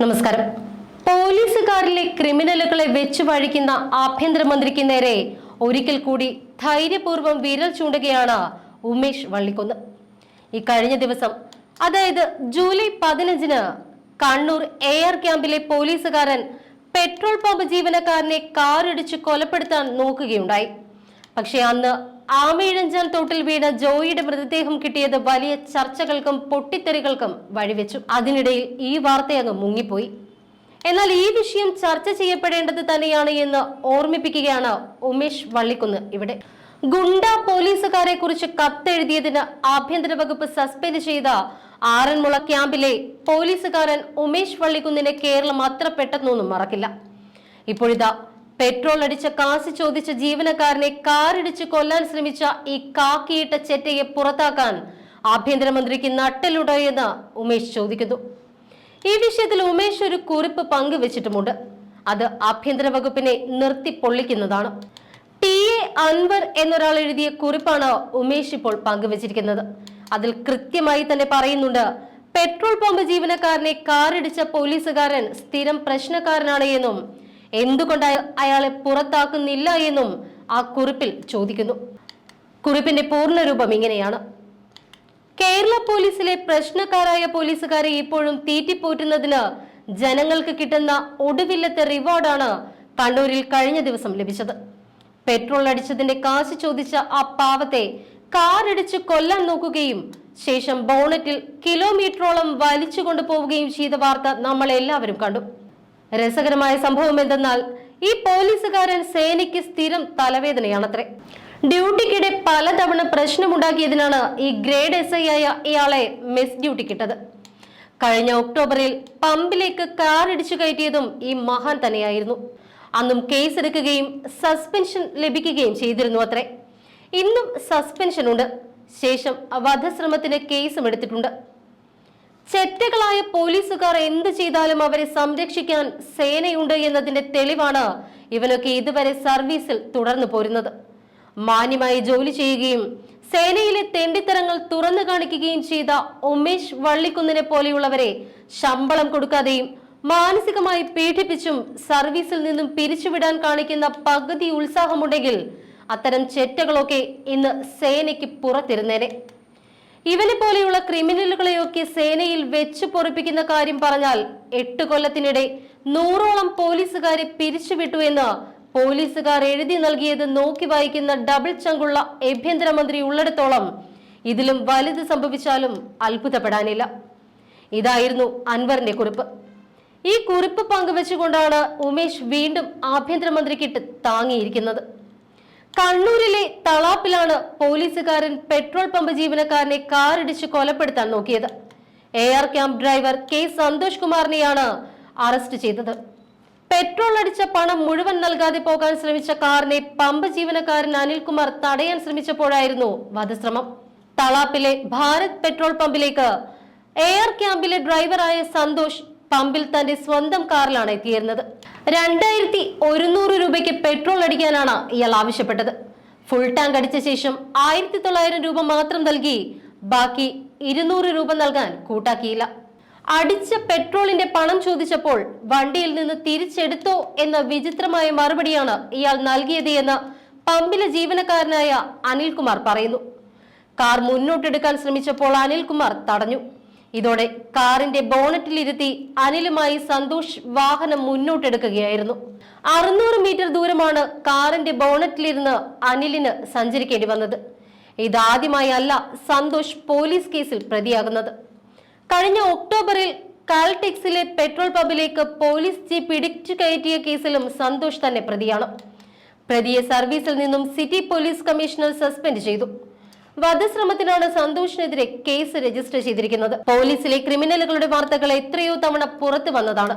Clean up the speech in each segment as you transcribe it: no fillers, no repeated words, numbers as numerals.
നമസ്കാരം. പോലീസുകാരിലെ ക്രിമിനലുകളെ വെച്ചു വഴിക്കുന്ന ആഭ്യന്തരമന്ത്രിക്ക് നേരെ ഒരിക്കൽ കൂടി ധൈര്യപൂർവ്വം വിരൽ ചൂണ്ടുകയാണ് ഉമേഷ് വള്ളിക്കുന്ന്. ഈ കഴിഞ്ഞ ദിവസം, അതായത് ജൂലൈ 15-ന് കണ്ണൂർ എയർ ക്യാമ്പിലെ പോലീസുകാരൻ പെട്രോൾ പമ്പ് ജീവനക്കാരനെ കാറിടിച്ച് കൊലപ്പെടുത്താൻ നോക്കുകയുണ്ടായി. പക്ഷേ അന്ന് ആമയിഴഞ്ചാൻ തോട്ടിൽ വീണ ജോയിയുടെ മൃതദേഹം കിട്ടിയത് വലിയ ചർച്ചകൾക്കും പൊട്ടിത്തെറികൾക്കും വഴിവെച്ചു. അതിനിടയിൽ ഈ വാർത്തയങ്ങ് മുങ്ങിപ്പോയി. എന്നാൽ ഈ വിഷയം ചർച്ച ചെയ്യപ്പെടേണ്ടത് തന്നെയാണ് എന്ന് ഓർമ്മിപ്പിക്കുകയാണ് ഉമേഷ് വള്ളിക്കുന്ന് ഇവിടെ. ഗുണ്ട പോലീസുകാരെ കുറിച്ച് കത്തെഴുതിയതിന് ആഭ്യന്തര വകുപ്പ് സസ്പെൻഡ് ചെയ്ത ആറന്മുള ക്യാമ്പിലെ പോലീസുകാരൻ ഉമേഷ് വള്ളിക്കുന്നിനെ കേരളം അത്ര പെട്ടെന്നൊന്നും മറക്കില്ല. ഇപ്പോഴിതാ പെട്രോൾ അടിച്ച കാശ് ചോദിച്ച ജീവനക്കാരനെ കാറിടിച്ച് കൊല്ലാൻ ശ്രമിച്ച ഈ കാക്കിയിട്ട ചെറ്റയെ പുറത്താക്കാൻ ആഭ്യന്തരമന്ത്രിക്ക് നട്ടലുണ്ടോ എന്ന് ഉമേഷ് ചോദിക്കുന്നു. ഈ വിഷയത്തിൽ ഉമേഷ് ഒരു കുറിപ്പ് പങ്കുവച്ചിട്ടുമുണ്ട്. അത് ആഭ്യന്തര വകുപ്പിനെ നിർത്തി പൊള്ളിക്കുന്നതാണ്. ടി.എ. അൻവർ എന്നൊരാൾ എഴുതിയ കുറിപ്പാണ് ഉമേഷ് ഇപ്പോൾ പങ്കുവച്ചിരിക്കുന്നത്. അതിൽ കൃത്യമായി തന്നെ പറയുന്നുണ്ട്, പെട്രോൾ പമ്പ് ജീവനക്കാരനെ കാറിടിച്ച പോലീസുകാരൻ സ്ഥിരം പ്രശ്നക്കാരനാണ് എന്നും എന്തുകൊണ്ട് അയാളെ പുറത്താക്കുന്നില്ല എന്നും ആ കുറിപ്പിൽ ചോദിക്കുന്നു. കുറിപ്പിന്റെ പൂർണ്ണരൂപം ഇങ്ങനെയാണ്: കേരള പോലീസിലെ പ്രശ്നക്കാരായ പോലീസുകാരെ ഇപ്പോഴും തീറ്റിപ്പോറ്റുന്നതിന് ജനങ്ങൾക്ക് കിട്ടുന്ന ഒടുവില്ലത്തെ റിവാർഡാണ് കണ്ണൂരിൽ കഴിഞ്ഞ ദിവസം ലഭിച്ചത്. പെട്രോൾ അടിച്ചതിന്റെ കാശ് ചോദിച്ച ആ പാവത്തെ കാറിടിച്ച് കൊല്ലാൻ നോക്കുകയും ശേഷം ബോണറ്റിൽ കിലോമീറ്ററോളം വലിച്ചു കൊണ്ടുപോവുകയും ചെയ്ത വാർത്ത നമ്മൾ എല്ലാവരും കണ്ടു. രസകരമായ സംഭവം എന്തെന്നാൽ, ഈ പോലീസുകാരൻ സേനയ്ക്ക് സ്ഥിരം തലവേദനയാണത്രേ. ഡ്യൂട്ടിക്കിടെ പലതവണ പ്രശ്നമുണ്ടാക്കിയതിനാണ് ഈ ഗ്രേഡ് SI ആയ ഇയാളെ മെസ് ഡ്യൂട്ടിക്കിട്ടത്. കഴിഞ്ഞ ഒക്ടോബറിൽ പമ്പിലേക്ക് കാർ ഇടിച്ചു കയറ്റിയതും ഈ മഹാൻ തന്നെയായിരുന്നു. അന്നും കേസ് എടുക്കുകയും സസ്പെൻഷൻ ലഭിക്കുകയും ചെയ്തിരുന്നു അത്രേ. ഇന്നും സസ്പെൻഷൻ ഉണ്ട്. ശേഷം വധശ്രമത്തിന് കേസും എടുത്തിട്ടുണ്ട്. ചെറ്റകളായ പോലീസുകാർ എന്ത് ചെയ്താലും അവരെ സംരക്ഷിക്കാൻ സേനയുണ്ട് എന്നതിന്റെ തെളിവാണ് ഇവനൊക്കെ ഇതുവരെ സർവീസിൽ തുടർന്നു പോരുന്നത്. മാന്യമായി ജോലി ചെയ്യുകയും സേനയിലെ തെണ്ടിത്തരങ്ങൾ തുറന്നു കാണിക്കുകയും ചെയ്ത ഉമേഷ് വള്ളിക്കുന്നിനെ പോലെയുള്ളവരെ ശമ്പളം കൊടുക്കാതെയും മാനസികമായി പീഡിപ്പിച്ചും സർവീസിൽ നിന്നും പിരിച്ചുവിടാൻ കാണിക്കുന്ന പകുതി ഉത്സാഹമുണ്ടെങ്കിൽ അത്തരം ചെറ്റകളൊക്കെ ഇന്ന് സേനയ്ക്ക് പുറത്തിരുന്നേനെ. ഇവനെ പോലെയുള്ള ക്രിമിനലുകളെയൊക്കെ സേനയിൽ വെച്ച് പൊറിപ്പിക്കുന്ന കാര്യം പറഞ്ഞാൽ 8 കൊല്ലത്തിനിടെ 100ഓളം പോലീസുകാരെ പിരിച്ചുവിട്ടു എന്ന് പോലീസുകാർ എഴുതി നൽകിയത് നോക്കി വായിക്കുന്ന ഡബിൾ ചങ്കുള്ള ആഭ്യന്തരമന്ത്രി ഉള്ളിടത്തോളം ഇതിലും വലുത് സംഭവിച്ചാലും അത്ഭുതപ്പെടാനില്ല. ഇതായിരുന്നു അൻവറിന്റെ കുറിപ്പ്. ഈ കുറിപ്പ് പങ്കുവെച്ചുകൊണ്ടാണ് ഉമേഷ് വീണ്ടും ആഭ്യന്തരമന്ത്രിക്കിട്ട് താങ്ങിയിരിക്കുന്നത്. കണ്ണൂരിലെ തളാപ്പിലാണ് പോലീസുകാരൻ പെട്രോൾ പമ്പ് ജീവനക്കാരനെ കാറിടിച്ച് കൊലപ്പെടുത്താൻ നോക്കിയത്. Air camp driver K. Santhosh കുമാറിനെയാണ് അറസ്റ്റ് ചെയ്തത്. പെട്രോൾ അടിച്ച പണം മുഴുവൻ നൽകാതെ പോകാൻ ശ്രമിച്ച കാറിനെ പമ്പ് ജീവനക്കാരൻ അനിൽകുമാർ തടയാൻ ശ്രമിച്ചപ്പോഴായിരുന്നു വധശ്രമം. തളാപ്പിലെ ഭാരത് പെട്രോൾ പമ്പിലേക്ക് എയർ ക്യാമ്പിലെ ഡ്രൈവറായ സന്തോഷ് പമ്പിൽ തന്റെ സ്വന്തം കാറിലാണ് എത്തിയിരുന്നത്. 2100 രൂപയ്ക്ക് പെട്രോൾ അടിക്കാനാണ് ഇയാൾ ആവശ്യപ്പെട്ടത്. ഫുൾ ടാങ്ക് അടിച്ച ശേഷം 1900 രൂപ മാത്രം നൽകി ബാക്കി 200 രൂപ നൽകാൻ കൂട്ടാക്കിയില്ല. അടിച്ച പെട്രോളിന്റെ പണം ചോദിച്ചപ്പോൾ വണ്ടിയിൽ നിന്ന് തിരിച്ചെടുത്തോ എന്ന വിചിത്രമായ മറുപടിയാണ് ഇയാൾ നൽകിയത് എന്ന് പമ്പിലെ ജീവനക്കാരനായ അനിൽകുമാർ പറയുന്നു. കാർ മുന്നോട്ടെടുക്കാൻ ശ്രമിച്ചപ്പോൾ അനിൽകുമാർ തടഞ്ഞു. ഇതോടെ കാറിന്റെ ബോണറ്റിലിരുത്തി അനിലുമായി സന്തോഷ് വാഹനം മുന്നോട്ടെടുക്കുകയായിരുന്നു. 600 മീറ്റർ ദൂരമാണ് കാറിന്റെ ബോണറ്റിലിരുന്ന് അനിലിന് സഞ്ചരിക്കേണ്ടി വന്നത്. ഇതാദ്യമായി അല്ല സന്തോഷ് പോലീസ് കേസിൽ പ്രതിയാകുന്നത്. കഴിഞ്ഞ ഒക്ടോബറിൽ കാൽടെക്സിലെ പെട്രോൾ പമ്പിലേക്ക് പോലീസ് ജീപ്പ് ഇടിച്ചു കയറ്റിയ കേസിലും സന്തോഷ് തന്നെ പ്രതിയാണ്. പ്രതിയെ സർവീസിൽ നിന്നും സിറ്റി പോലീസ് കമ്മീഷണർ സസ്പെൻഡ് ചെയ്തു. വധശ്രമത്തിനാണ് സന്തോഷിനെതിരെ കേസ് രജിസ്റ്റർ ചെയ്തിരിക്കുന്നത്. പോലീസിലെ ക്രിമിനലുകളുടെ വാർത്തകൾ എത്രയോ തവണ പുറത്തു വന്നതാണ്.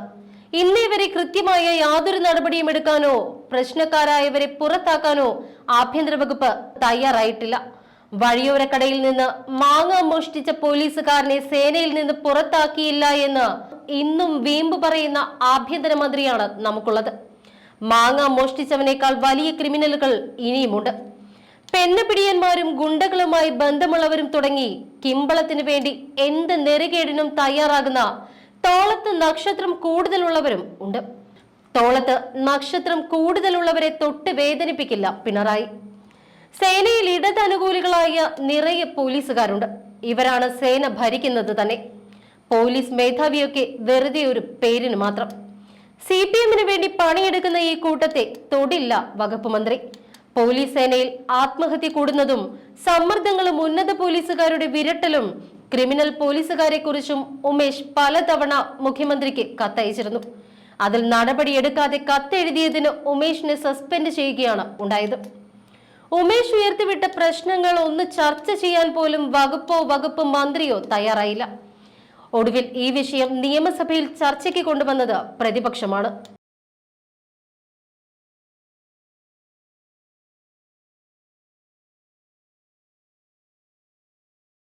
ഇന്നേ വരെ കൃത്യമായ യാതൊരു നടപടിയും എടുക്കാനോ പ്രശ്നക്കാരായവരെ പുറത്താക്കാനോ ആഭ്യന്തര വകുപ്പ് തയ്യാറായിട്ടില്ല. വഴിയോരക്കടയിൽ നിന്ന് മാങ്ങ മോഷ്ടിച്ച പോലീസുകാരനെ സേനയിൽ നിന്ന് പുറത്താക്കിയില്ല എന്ന് ഇന്നും വീമ്പ് പറയുന്ന ആഭ്യന്തരമന്ത്രിയാണ് നമുക്കുള്ളത്. മാങ്ങ മോഷ്ടിച്ചവനേക്കാൾ വലിയ ക്രിമിനലുകൾ ഇനിയുമുണ്ട്. പെണ്ണുപിടിയന്മാരും ഗുണ്ടകളുമായി ബന്ധമുള്ളവരും തുടങ്ങി കിമ്പളത്തിനു വേണ്ടി എന്ത് നെറുകേടിനും തയ്യാറാകുന്ന തോളത്ത് നക്ഷത്രം കൂടുതലുള്ളവരും ഉണ്ട്. തോളത്ത് നക്ഷത്രം കൂടുതലുള്ളവരെ തൊട്ട് വേദനിപ്പിക്കില്ല പിണറായി. സേനയിൽ ഇടതനുകൂലികളായ നിറയെ പോലീസുകാരുണ്ട്. ഇവരാണ് സേന ഭരിക്കുന്നത് തന്നെ. പോലീസ് മേധാവിയൊക്കെ വെറുതെ ഒരു പേരിന് മാത്രം. CPM-ന് വേണ്ടി പണിയെടുക്കുന്ന ഈ കൂട്ടത്തെ തൊടില്ല വകുപ്പ് മന്ത്രി. പോലീസ് സേനയിൽ ആത്മഹത്യ കൂടുന്നതും സമ്മർദ്ദങ്ങളും ഉന്നത പോലീസുകാരുടെ വിരട്ടലും ക്രിമിനൽ പോലീസുകാരെ കുറിച്ചും ഉമേഷ് പലതവണ മുഖ്യമന്ത്രിക്ക് കത്തയച്ചിരുന്നു. അതിൽ നടപടിയെടുക്കാതെ കത്തെഴുതിയതിന് ഉമേഷിനെ സസ്പെൻഡ് ചെയ്യുകയാണ് ഉണ്ടായത്. ഉമേഷ് ഉയർത്തിവിട്ട പ്രശ്നങ്ങൾ ഒന്ന് ചർച്ച ചെയ്യാൻ പോലും വകുപ്പ് മന്ത്രിയോ തയ്യാറായില്ല. ഒടുവിൽ ഈ വിഷയം നിയമസഭയിൽ ചർച്ചയ്ക്ക് കൊണ്ടുവന്നത് പ്രതിപക്ഷമാണ്.